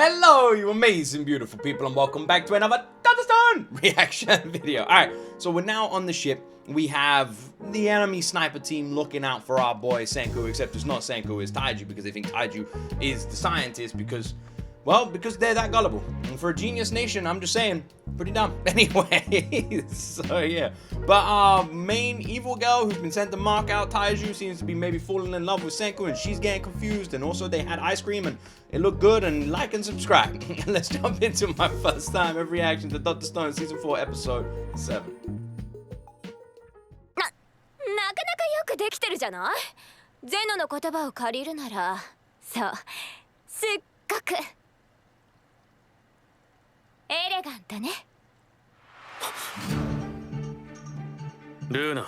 Hello, you amazing, beautiful people, and welcome back to another Dr. Stone reaction video. Alright, so we're now on the ship. We have the enemy sniper team looking out for our boy Senku, except it's not Senku, it's Taiju, because they think Taiju is the scientist because, well, because they're that gullible. And for a genius nation, I'm just saying, pretty dumb. Anyway, so yeah. But our main evil girl who's been sent to mark out Taiju seems to be maybe falling in love with Senku, and she's getting confused. And also they had ice cream and it looked good, and like and subscribe. Let's jump into my first time ever reaction to Dr. Stone Season 4 Episode 7. なかなかよくできてるじゃない？ゼノの言葉を借りるなら、そう、すっごくエレガントね。ルーナ、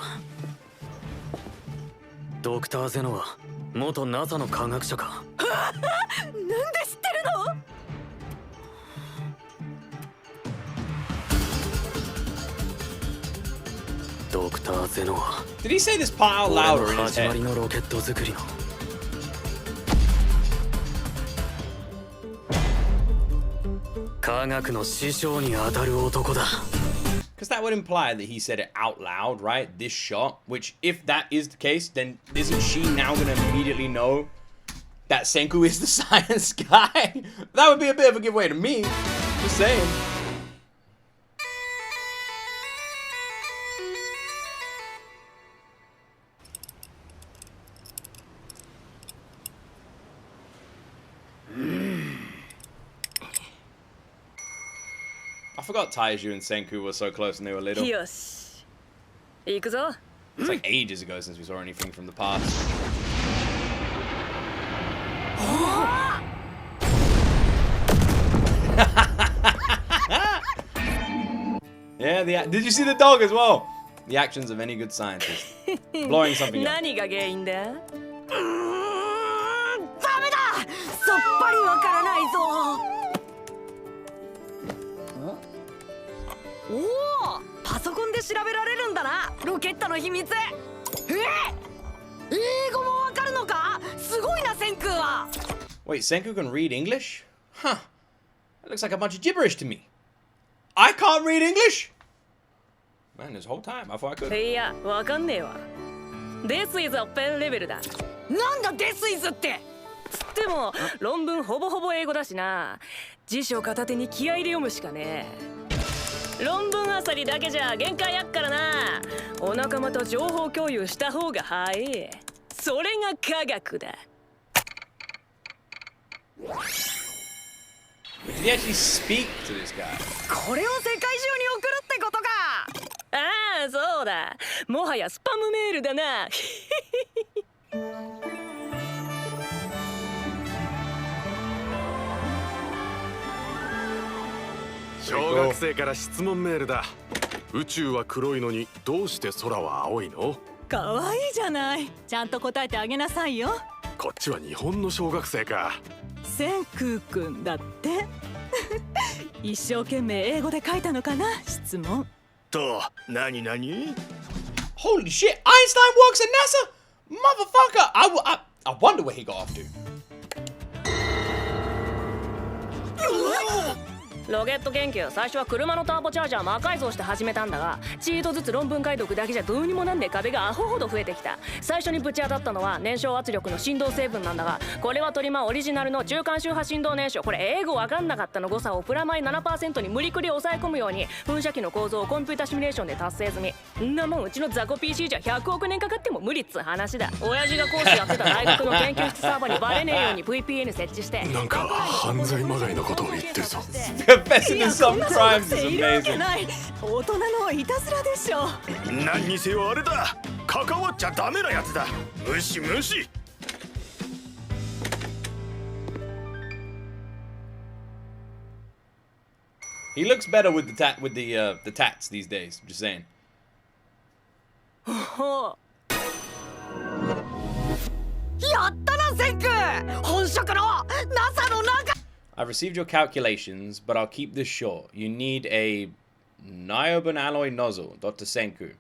ドクター・ゼノは元 NASA の科学者か。なんで知ってるの？ドクター・ゼノは Did he say this part out loud or in his 始まり head? のロケット作りの科学の師匠にあたる男だ。 Because that would imply that he said it out loud, right? This shot, which if that is the case, then isn't she now going to immediately know that Senku is the science guy? That would be a bit of a giveaway to me. Just saying. I forgot Taiju and Senku were so close when they were little. よし、行くぞ。 It's like ages ago since we saw anything from the past. Yeah, did you see the dog as well? The actions of any good scientist. Blowing something up. 何が原因だ？ダメだ。さっぱりわからないぞ。おお、パソコンで調べられるんだな。ロケットの秘密。英語もわかるのか？すごいな、センクは。 Wait, Senku can read English? Huh. That looks like a bunch of gibberish to me. I can't read English? Man, this whole time I thought I could. いや、わかんねえわ。This is a pen レベルだ。なんだ、This is って。つっても論文ほぼほぼ英語だしな。辞書片手に気合いで読むしかねえ。論文あさりだけじゃ限界やっからな。お仲間と情報共有した方が早い。それが科学だ。Did he actually speak to this guy? これを世界中に送るってことか。ああ、そうだ。もはやスパムメールだな。小学生から質問メールだ。宇宙は黒いのにどうして空は青いの？かわいいじゃない。ちゃんと答えてあげなさいよ。こっちは日本の小学生か。千空くんだって。一生懸命英語で書いたのかな、質問。と、何何？ Holy shit, Einstein works at NASA? Motherfucker! I wonder where he got off to. ロケット研究、最初は車のターボチャージャー魔改造して始めたんだが、チートずつ論文解読だけじゃどうにもなんねえ壁がアホほど増えてきた。最初にぶち当たったのは燃焼圧力の振動成分なんだが、これはトリマーオリジナルの中間周波振動燃焼。これ英語わかんなかったの誤差をプラマイ 7% に無理くり抑え込むように噴射機の構造をコンピュータシミュレーションで達成済み。んなもんうちの雑魚 PC じゃ100億年かかっても無理っつ話だ。親父が講師やってた大学の研究室サーバーにバレねえように VPN 設置して。なんか犯罪まがいのことを言ってるぞ。Confessing to some crimes is いるわけ amazing. ない。大人のいたずらでしょ。何にせよあれだ。関わっちゃダメなやつだ。無視無視。He looks better with the tats these days. Just saying. ほう。やったな、センク。本職の NASA の中。I've received your calculations, but I'll keep this short. You need a niobium alloy nozzle, Dr. Senku.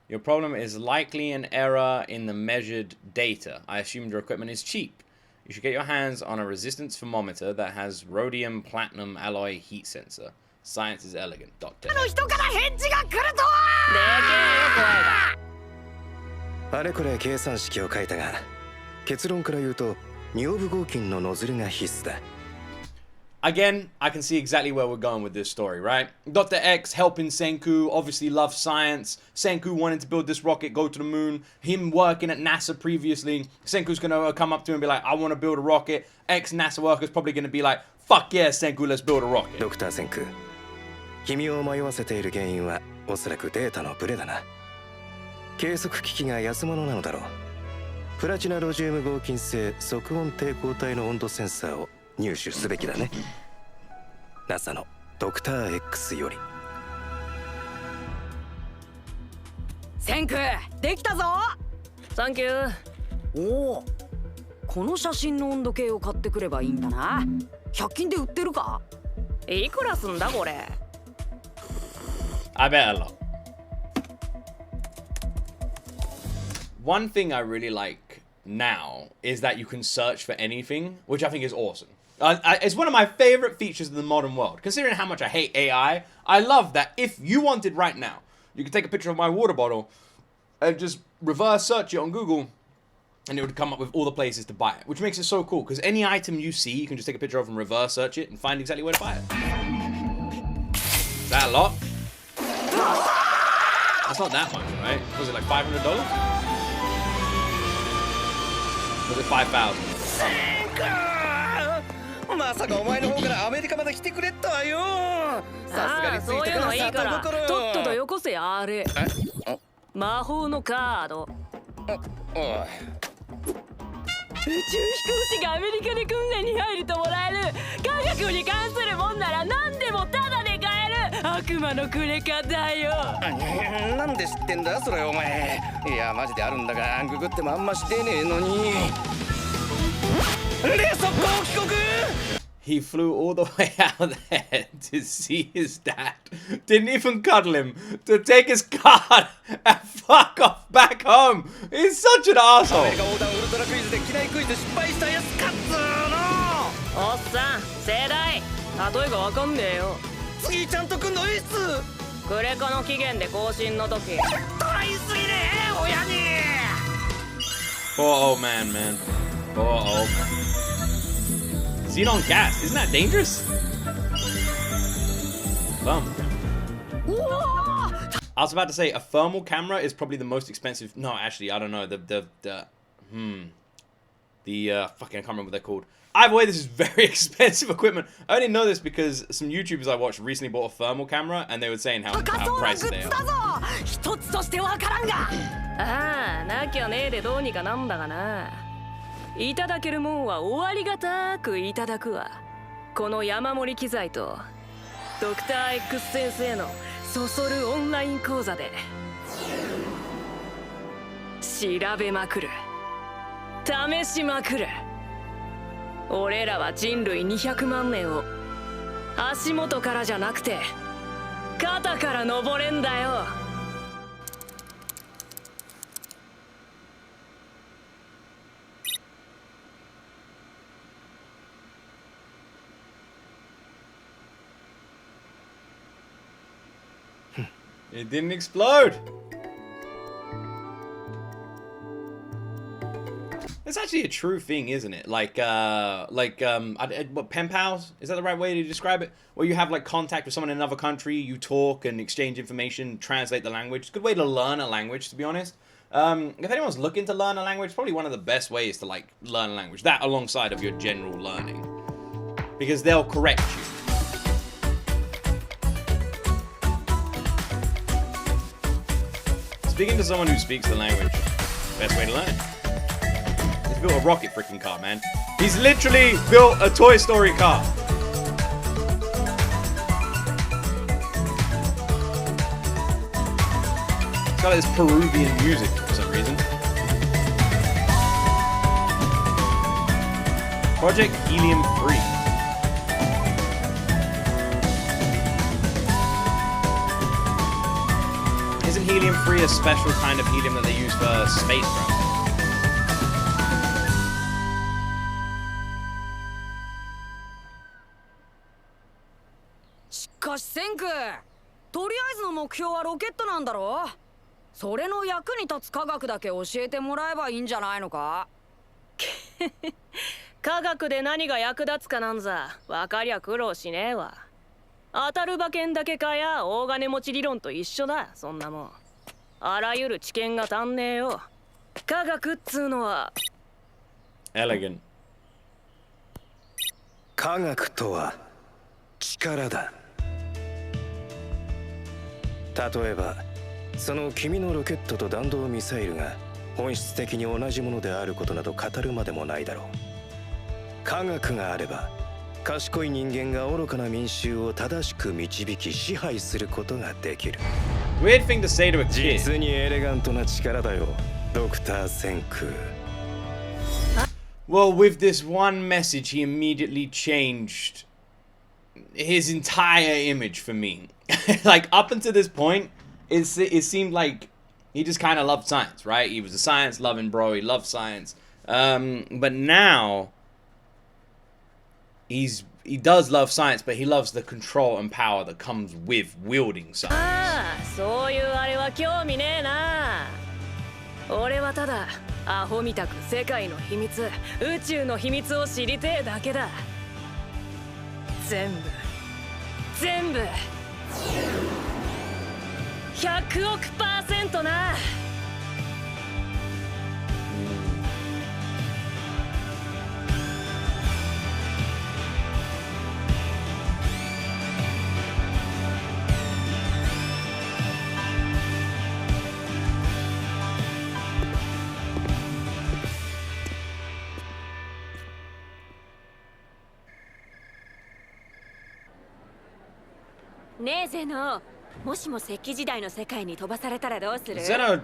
Your problem is likely an error in the measured data. I assumed your equipment is cheap. You should get your hands on a resistance thermometer that has rhodium platinum alloy heat sensor. Science is elegant, Dr. あれこれ計算式を書いたが、結論から言うと尿部合金のノズルが必須だ。Again, I can see exactly where we're going with this story, right? Dr. X helping Senku, obviously loves science. Senku wanting to build this rocket, go to the moon. Him working at NASA previously. Senku's gonna come up to him and be like, I want to build a rocket. Ex-NASA worker's probably gonna be like, fuck yeah, Senku, let's build a rocket. ドクターセンク、君を迷わせている原因はおそらくデータのブレだな。計測機器が安物なのだろう。プラチナロジウム合金製即温抵抗体の温度センサーを入手すべきだね。NASA のドクター X より。センクできたぞ。サンキュー。おお、この写真の温度計を買ってくればいいんだな。100均で売ってるか。いくらすんだこれ。 I bet a lot. One thing I really like now is that you can search for anything, which I think is awesome. It's one of my favorite features in the modern world. Considering how much I hate AI, I love that if you wanted right now, you could take a picture of my water bottle and just reverse search it on Google, and it would come up with all the places to buy it, which makes it so cool, because any item you see, you can just take a picture of and reverse search it and find exactly where to buy it. Is that a lot? That's not that much, right? Was it like $500? Was it 5,000? まさかお前の方からアメリカまで来てくれたわよ。さすがについてくださったところ。とっととよこせあれ。魔法のカード。宇宙飛行士がアメリカで訓練に入るともらえる。科学に関するもんなら何でもタダで買える。悪魔のくれ方よ。なんで知ってんだそれお前。いやマジであるんだがググってもあんましてねえのに。で速攻帰国。 He flew all the way out there to see his dad. Didn't even cuddle him to take his card and fuck off back home. He's such an asshole. アメリカ横断ウルトラクイズで機内クイズ失敗したやつかっつーの。おっさん世代例えがわかんねえよ。次ちゃんと来んのいいっす。クレカの期限で更新の時。トライすぎねえ親に。 Poor old man, man. Poor old man. Xenon gas, isn't that dangerous? Thermal. I was about to say a thermal camera is probably the most expensive. No, actually, I don't know. Fucking I can't remember what they're called. Either way, this is very expensive equipment. I only know this because some YouTubers I watched recently bought a thermal camera and they were saying how pricey they are. 一つとしてわからんが。ああなきゃねえでどうにかなんだがな。いただけるもんは終わりがたくいただくわ。この山盛り機材とドクター X 先生のそそるオンライン講座で調べまくる。試しまくる。俺らは人類200万年を足元からじゃなくて肩から登れんだよ。It didn't explode. It's actually a true thing, isn't it? Like what, pen pals? Is that the right way to describe it? Where you have like contact with someone in another country, you talk and exchange information, translate the language. It's a good way to learn a language, to be honest. If anyone's looking to learn a language, probably one of the best ways to like learn a language. That alongside of your general learning, because they'll correct you. Speaking to someone who speaks the language, best way to learn it. He's built a rocket freaking car, man. He's literally built a Toy Story car. It's got this Peruvian music for some reason. Project Helium 3. Isn't helium-3 a special kind of helium that they use for spacecraft? かし千空、とりあえずの目標はロケットなんだろ。それの役に立つ科学だけ教えてもらえばいいんじゃないのか。科学で何が役立つかなんざ分かりゃ苦労しねえわ。当たる馬券だけかや大金持ち理論と一緒だ。そんなもんあらゆる知見が足んねえよ。科学っつうのは Elegant. 科学とは力だ。例えばその君のロケットと弾道ミサイルが本質的に同じものであることなど語るまでもないだろう。科学があれば賢い人間が愚かな民衆を正しく導き支配することができる。 Weird thing to say to a kid. 実にエレガントな力だよ、ドクター千空。Well, with this one message, he immediately changed his entire image for me. Like, up until this point, it seemed like he just kind of loved science, right? He was a science-loving bro. He loved science. But now, he does love science, but he loves the control and power that comes with wielding science. ああ、そういうあれは興味ねえな。俺はただアホみたく世界の秘密、宇宙の秘密を知りてえだけだ。全部100億%な。ねえゼノ、もしも石器時代の世界に飛ばされたらどうする？ Zeno,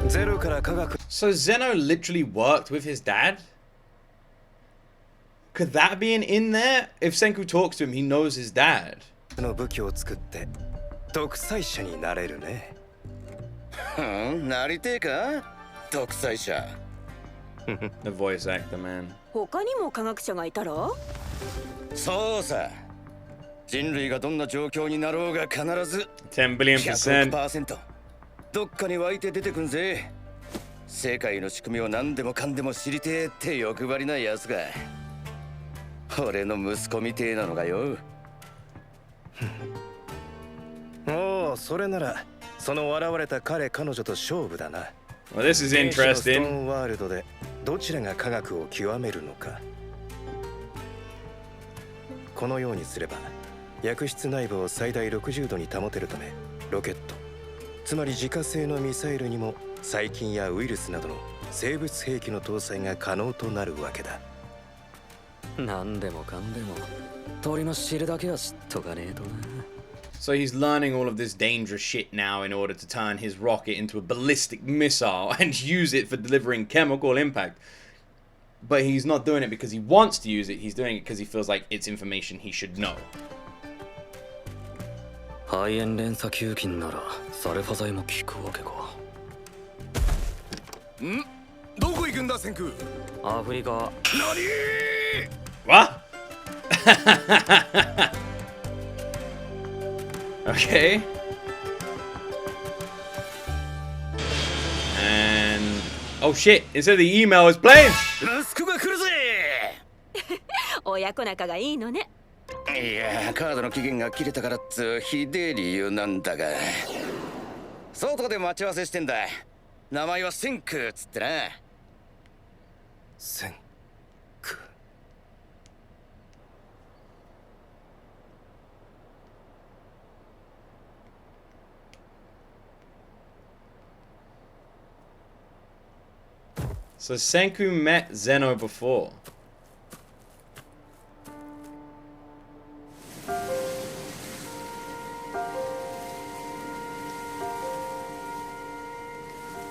ゼロから科学。 so Zeno literally worked with his dad? Could that be an in there? If Senku talks to him, he knows his dad. の武器を作って独裁者になれるね。なりてえか独裁者。 The voice actor, man. 他にも科学者がいたら？そうさ。人類がどんな状況になろうが必ず10 billion percent. 100%どっかに湧いて出てくんぜ。世界の仕組みを何でもかんでも知りてえって欲張りなやつが。俺の息子みてえなのがよ。おお、それならその現れた彼女と勝負だな。 Well, this is 天使のストー interesting. ンワールドでどちらが科学を極めるのか。このようにすれば薬室内部を最大60度に保てるため、ロケット、つまり自家製のミサイルにも細菌やウイルスなどの生物兵器の搭載が可能となるわけだ。何でもかんでも鳥の汁だけは知っとかねえとな。 So he's learning all of this dangerous shit now in order to turn his rocket into a ballistic missile and use it for delivering chemical impact. But he's not doing it because he wants to use it. He's doing it because he feels like it's information he should know. 肺炎連鎖球菌ならサルファ剤も効くわけか。どこ行くんだ千空。アフリカ。What? Okay. And oh shit! Instead of the email, it's playing. 息子が来るぜ。親子仲がいいのね。いや、カードの期限が切れたからっつひでえ理由なんだが。外で待ち合わせしてんだ。名前は千空っつってな。千空。 So Senku met Zeno before.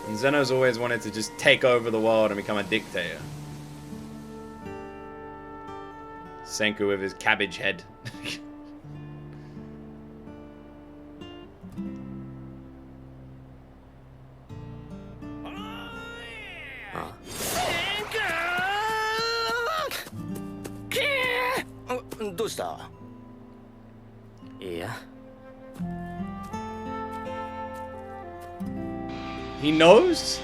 And Zeno's always wanted to just take over the world and become a dictator. Senku with his cabbage head. どうした？いや。 He knows?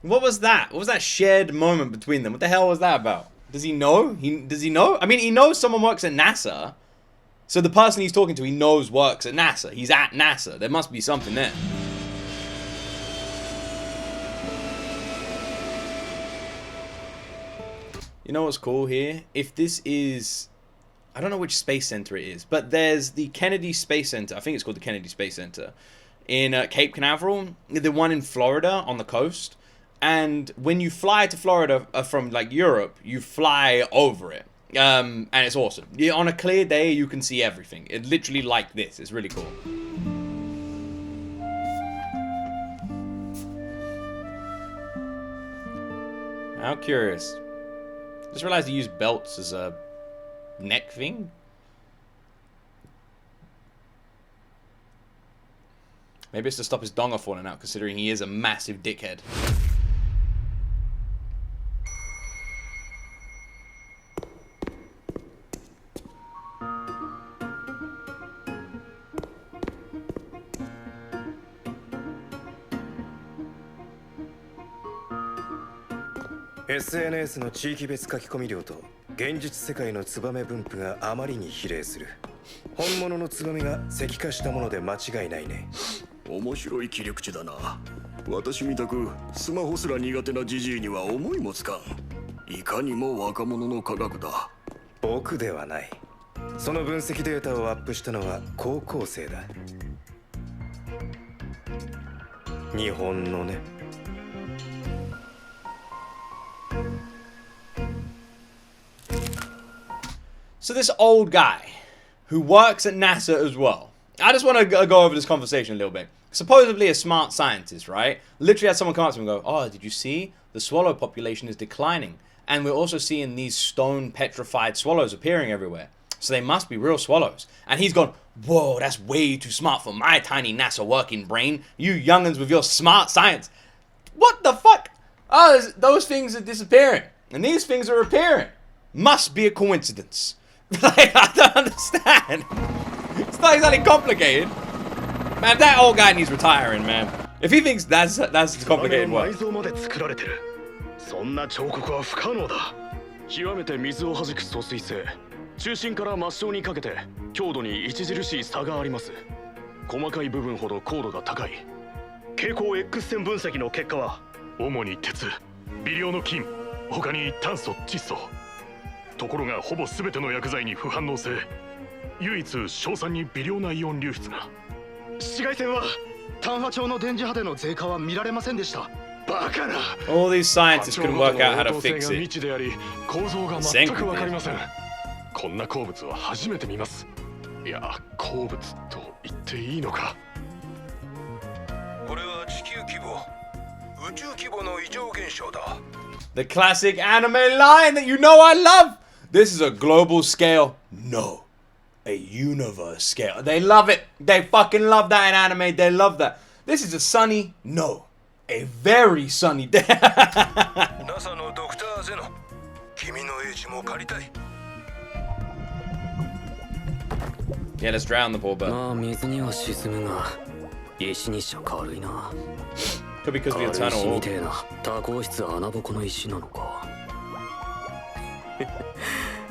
What was that? What was that shared moment between them? What the hell was that about? Does he know? Does he know? I mean, he knows someone works at NASA. So the person he's talking to, he knows works at NASA. He's at NASA. There must be something there. You know what's cool here? If this is... I don't know which space center it is, but there's the Kennedy Space Center. I think it's called the Kennedy Space Center. In Cape Canaveral, the one in Florida on the coast. And when you fly to Florida from like Europe, you fly over it. And it's awesome. On a clear day, you can see everything. It's literally like this. It's really cool. How curious. Just realized he used belts as a neck thing. Maybe it's to stop his donga falling out, considering he is a massive dickhead. SNS の地域別書き込み量と現実世界のツバメ分布があまりに比例する。本物のツバメが石化したもので間違いないね。面白い切り口だな。私みたくスマホすら苦手なジジイには思いもつかん。いかにも若者の科学だ。僕ではない。その分析データをアップしたのは高校生だ。日本のね。So this old guy who works at NASA as well. I just want to go over this conversation a little bit. Supposedly a smart scientist, right? Literally had someone come up to him and go, oh, did you see? The swallow population is declining. And we're also seeing these stone petrified swallows appearing everywhere. So they must be real swallows. And he's gone, whoa, that's way too smart for my tiny NASA working brain. You young'uns with your smart science. What the fuck? Oh, those things are disappearing. And these things are appearing. Must be a coincidence. Like, I don't understand. It's not exactly complicated. Man, that old guy needs retiring, man. If he thinks that's complicated work. そんな彫刻は不可能だ。極めて水を弾く疎水性。中心から末梢にかけて強度に著しい差があります。細かい部分ほど高度が高い。蛍光 X 線分析の結果は主に鉄、微量の金、他に炭素、窒素。ところがほぼ全ての薬剤に不反応性。唯一硝酸に微量なイオン流出が。紫外線は単波長の電磁波での増加は見られませんでした。バカな。All these scientists couldn't work out how to fix it. 未知であり、構造が全くわかりません。こんな鉱物は初めて見ます。いや、鉱物と言っていいのか。これは地球規模、宇宙規模の異常現象だ。The classic anime line that you know I love. This is a global scale. No. A universe scale. They love it. They fucking love that in anime. They love that. This is a sunny. No. A very sunny day. NASA のドクターゼノ。君の英知も借りたい。Yeah, let's drown the poor bird. まあ水には沈むが石にしちゃ軽いな。 Could be because of the 軽い石 eternal みてえな多孔質穴ぼこの石なのか。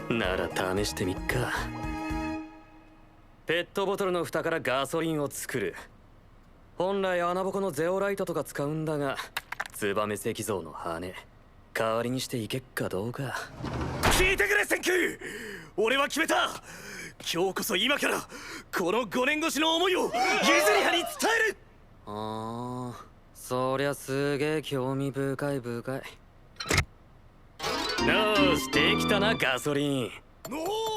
なら試してみっか。ペットボトルの蓋からガソリンを作る。本来穴ぼこのゼオライトとか使うんだが、ツバメ石像の羽代わりにしていけっかどうか。聞いてくれセンキュー。俺は決めた。今日こそ今からこの5年越しの思いをユズリハに伝える。ああ、そりゃすげえ興味深い。よし、できたなガソリン。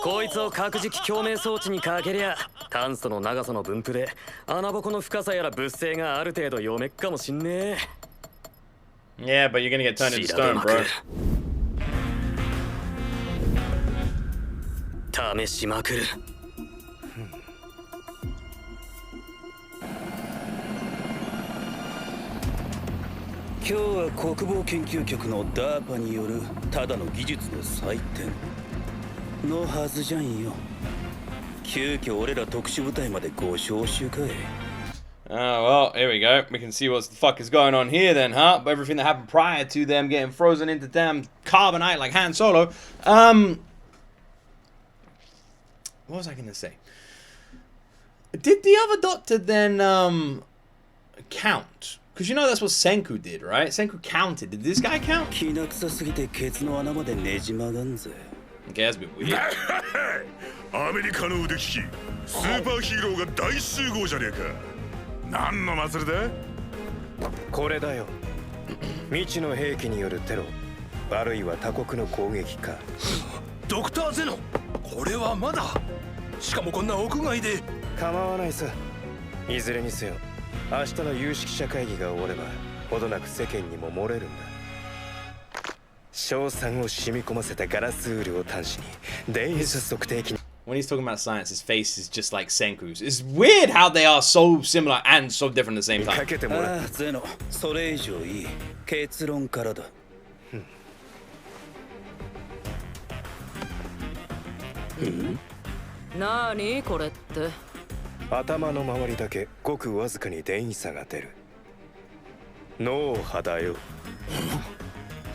こいつを核磁気共鳴装置にかけりゃ炭素の長さの分布で穴ぼこの深さやら物性がある程度読めっかもしんねえ。 Yeah, but you're gonna get turned into stone, bro. 試しまくる。今日は国防研究局の DARPA によるただの技術の祭典。のはずじゃんよ。急遽俺ら特殊部隊までご招集かい。 Oh, well, here we go. We can see what the fuck is going on here then, huh? Everything that happened prior to them getting frozen into damn carbonite like Han Solo. What was I going to say? Did the other doctor then, count? Because you know that's what Senku did, right? Senku counted. Did this guy count? Okay, that's a bit weird. アメリカの腕利きスーパーヒーローが大集合じゃねえか。何の祭りだ？これだよ。未知の兵器によるテロ、あるいは他国の攻撃か。ドクターゼノ、これはまだ。しかもこんな屋外で。構わないさ。いずれにせよ、明日の有識者会議が終われば、ほどなく世間にも漏れるんだ。賞賛を染み込ませたガラスウールを端子に、電位測定器に。When he's talking about science, his face is just like Senku's. It's weird how they are so similar and so different at the same time. ああ、ゼノ、それ以上いい。結論からだ。なにこれって。頭の周りだけごくわずかに電位差が出る。脳波だよ。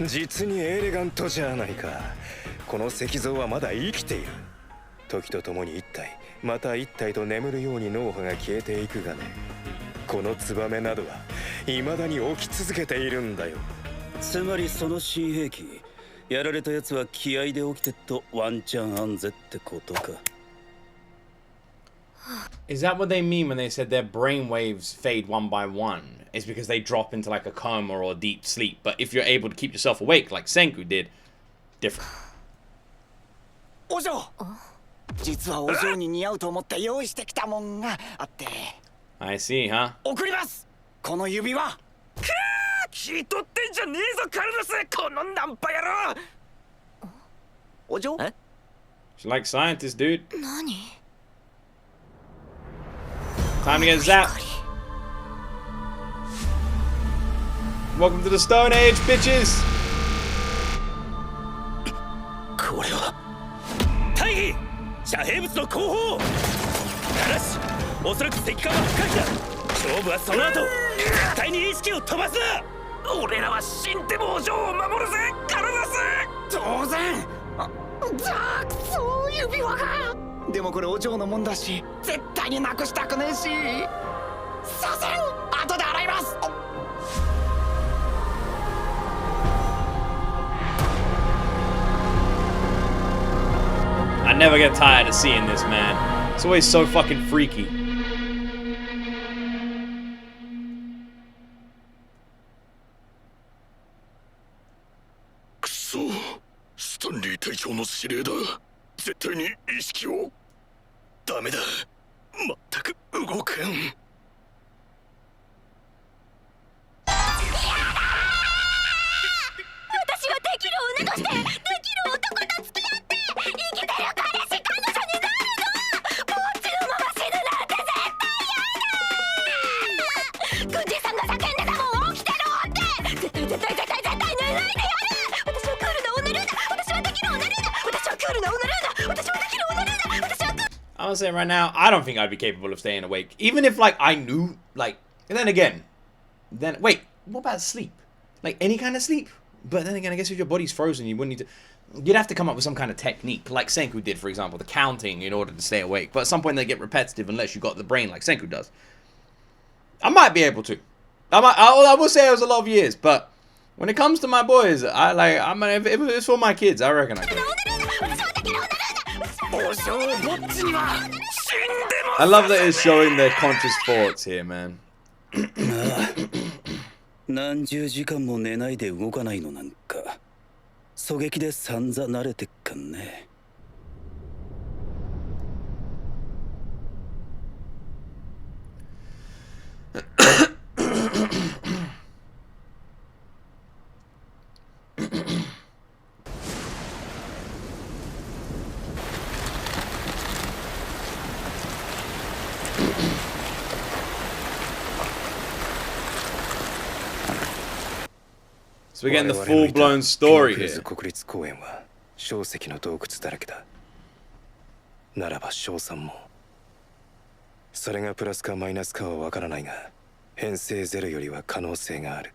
実にエレガントじゃないか。この石像はまだ生きている。時とともに一体また一体と眠るように脳波が消えていくがね。このツバメなどは未だに起き続けているんだよ。つまりその新兵器、やられたやつは気合で起きてっとワンチャン安ぜってことか。Is that what they mean when they said their brain waves fade one by one? It's because they drop into like a coma or a deep sleep. But if you're able to keep yourself awake like Senku did, different. お嬢、実はお嬢に似合うと思って用意してきたもんがあって。I see, huh? 送ります。この指輪。くー、気取ってんじゃねえぞカルロス、このナンパ野郎。お嬢？え？ She's like scientist, dude. 何？ Time to get zapped. Welcome to the Stone Age, bitches. これは大義、遮蔽物の後方。ただし、おそらく石化は不可避だ。勝負はその後、絶対に意識を飛ばすな。俺らは死んでもお嬢を守るぜカルロス。当然。ザークそう指輪が。でもこれお嬢のもんだし、絶対になくしたくねえし。させん、後で洗います。I never get tired of seeing this, man. It's always so fucking freaky. くそ、スタンリー隊長の指令だ。絶対に意識を。ダメだ。全く動かん。私はできる女としてできる男と付き合って生きてる彼氏彼女になるの。ぼっちのまま死ぬなんて絶対嫌だ。軍人さんが叫んでたもん起きてろって。絶対寝ないでやる。私はクールな女ルーナ。私はできる女ルーナ。私はクールな女ルーナ。私はできる女ルーナ。私はI'm gonna say right now, I don't think I'd be capable of staying awake. Even if, like, I knew, like, and then again, wait, what about sleep? Like, any kind of sleep? But then again, I guess if your body's frozen, you wouldn't need to, you'd have to come up with some kind of technique, like Senku did, for example, the counting in order to stay awake. But at some point, they get repetitive unless you got the brain like Senku does. I might be able to. I will say it was a lot of years, but when it comes to my boys, if it's for my kids, I reckon I could. I love that it's showing their conscious thoughts here, man. 何十時間も寝ないで動かないのなんか狙撃で散々慣れてっかんね。So we're getting the full-blown story here. 国立公園は小石の洞窟だらけだ。ならば賞賛も。それがプラスかマイナスかはわからないが、編成ゼロよりは可能性がある。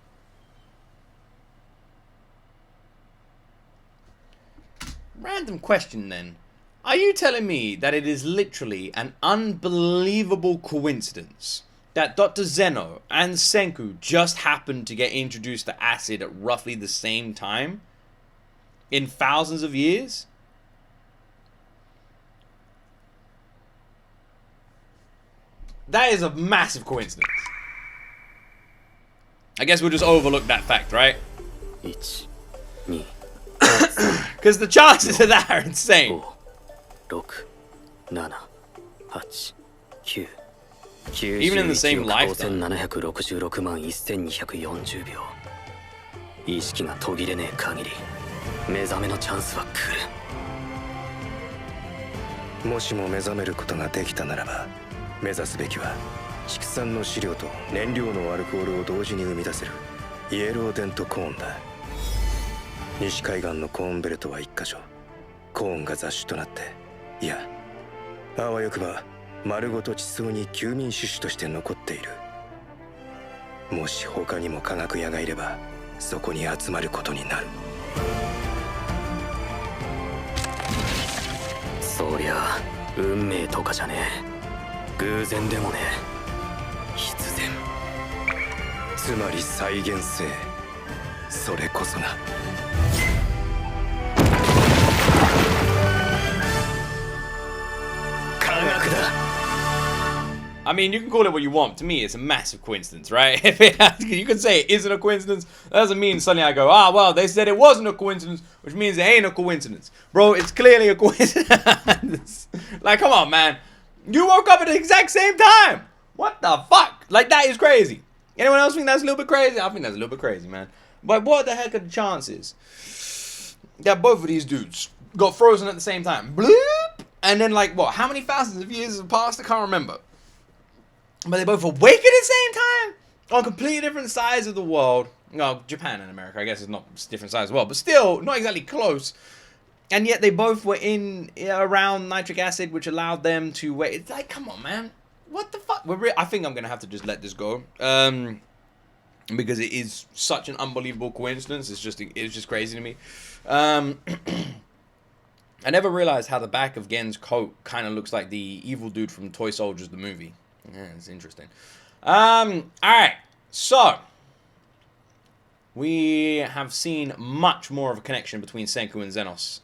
Random question then. Are you telling me that it is literally an unbelievable coincidence that Dr. Zeno and Senku just happened to get introduced to acid at roughly the same time? In thousands of years? That is a massive coincidence. I guess we'll just overlook that fact, right? Because the chances of that are insane. 9 Even in the same lifetime. 1766万1240秒。意識が途切れねえ限り目覚めのチャンスは来る。もしも目覚めることができたならば、目指すべきは畜産の飼料と燃料のアルコールを同時に生み出せるイエローデントコーンだ。西海岸のコーンベルトは1カ所。コーンが雑種となって、いや、あわよくば丸ごと地層に休眠種子として残っている。もし他にも科学屋がいれば、そこに集まることになる。そりゃ運命とかじゃねえ、偶然でもねえ、必然。つまり再現性、それこそな。科学だ。I mean, you can call it what you want. To me, it's a massive coincidence, right? You can say it isn't a coincidence. That doesn't mean suddenly I go, ah, well, they said it wasn't a coincidence, which means it ain't a coincidence. Bro, it's clearly a coincidence. Like, come on, man. You woke up at the exact same time. What the fuck? Like, that is crazy. Anyone else think that's a little bit crazy? I think that's a little bit crazy, man. But what the heck are the chances that both of these dudes got frozen at the same time? Bloop! And then, like, what? How many thousands of years have passed? I can't remember. But they both awake at the same time on completely different sides of the world. Well, Japan and America, I guess, is not different sides as well, but still not exactly close. And yet they both were in around nitric acid, which allowed them to wait. It's like, come on, man, what the fuck? I think I'm gonna have to just let this go, because it is such an unbelievable coincidence. It's just crazy to me. I never realized how the back of Gen's coat kind of looks like the evil dude from Toy Soldiers the movie. Yeah, it's interesting. Alright, so we have seen much more of a connection between Senku and Zenos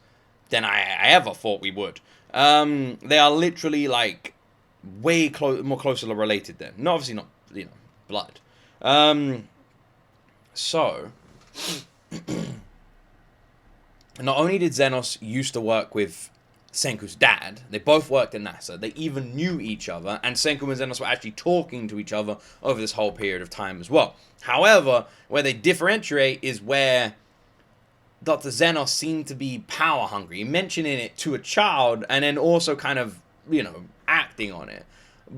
than I ever thought we would. They are literally like way more closely related then. No, obviously not, you know, blood. So not only did Zenos used to work with Senku's dad, they both worked in NASA. They even knew each other, and Senku and Zenos were actually talking to each other over this whole period of time as well. However, where they differentiate is where Dr. Zenos seemed to be power hungry, mentioning it to a child, and then also kind of, you know, acting on it.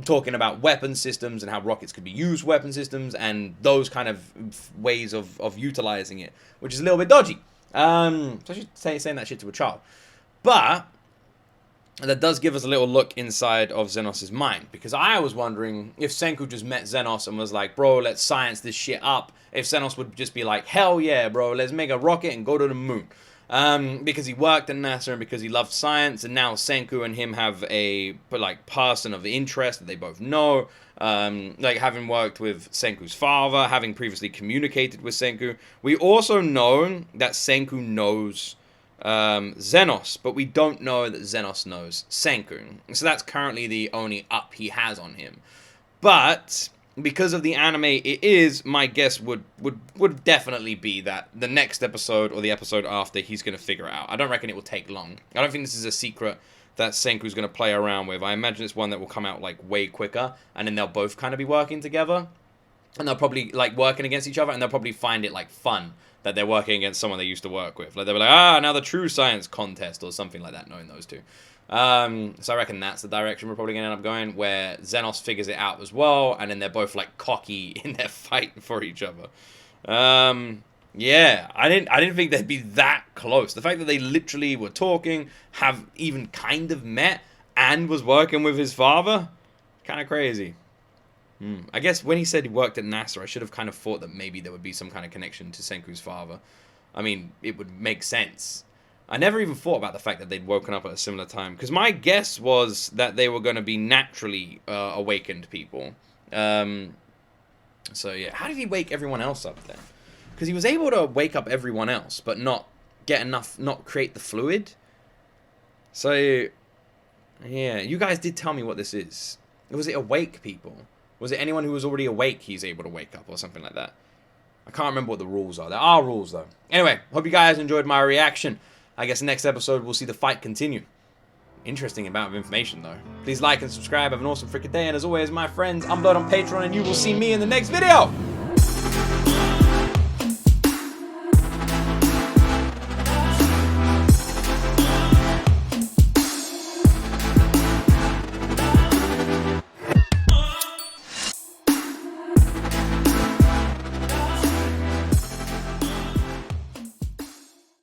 Talking about weapon systems and how rockets could be used weapon systems and those kind of ways of utilizing it, which is a little bit dodgy. Especially saying that shit to a child. But that does give us a little look inside of Zenos' mind, because I was wondering if Senku just met Zenos and was like, bro, let's science this shit up. If Zenos would just be like, hell yeah, bro, let's make a rocket and go to the moon. Because he worked at NASA and because he loved science, and now Senku and him have a person of interest that they both know. Like having worked with Senku's father, having previously communicated with Senku. We also know that Senku knows Zenos, but we don't know that Zenos knows Senku. So that's currently the only up he has on him. But because of the anime, it is, my guess would definitely be that the next episode or the episode after, he's going to figure it out. I don't reckon it will take long. I don't think this is a secret that Senku's going to play around with. I imagine it's one that will come out like way quicker, and then they'll both kind of be working together, and they'll probably like working against each other, and they'll probably find it like fun that they're working against someone they used to work with. Like they'll be like, now the true science contest or something like that, knowing those two. So I reckon that's the direction we're probably going to end up going, where Zenos figures it out as well, and then they're both like cocky in their fight for each other. Yeah, I didn't think they'd be that close. The fact that they literally were talking, have even kind of met, and was working with his father? Kind of crazy. I guess when he said he worked at NASA, I should have kind of thought that maybe there would be some kind of connection to Senku's father. I mean, it would make sense. I never even thought about the fact that they'd woken up at a similar time, because my guess was that they were going to be naturally awakened people. So yeah, how did he wake everyone else up then? Because he was able to wake up everyone else, but not get enough, not create the fluid. So yeah, you guys did tell me what this is. Was it awake people? Was it anyone who was already awake he's able to wake up or something like that? I can't remember what the rules are. There are rules though. Anyway, hope you guys enjoyed my reaction. I guess next episode we'll see the fight continue. Interesting amount of information though. Please like and subscribe. Have an awesome freaking day. And as always, my friends, I'm Blood on Patreon and you will see me in the next video.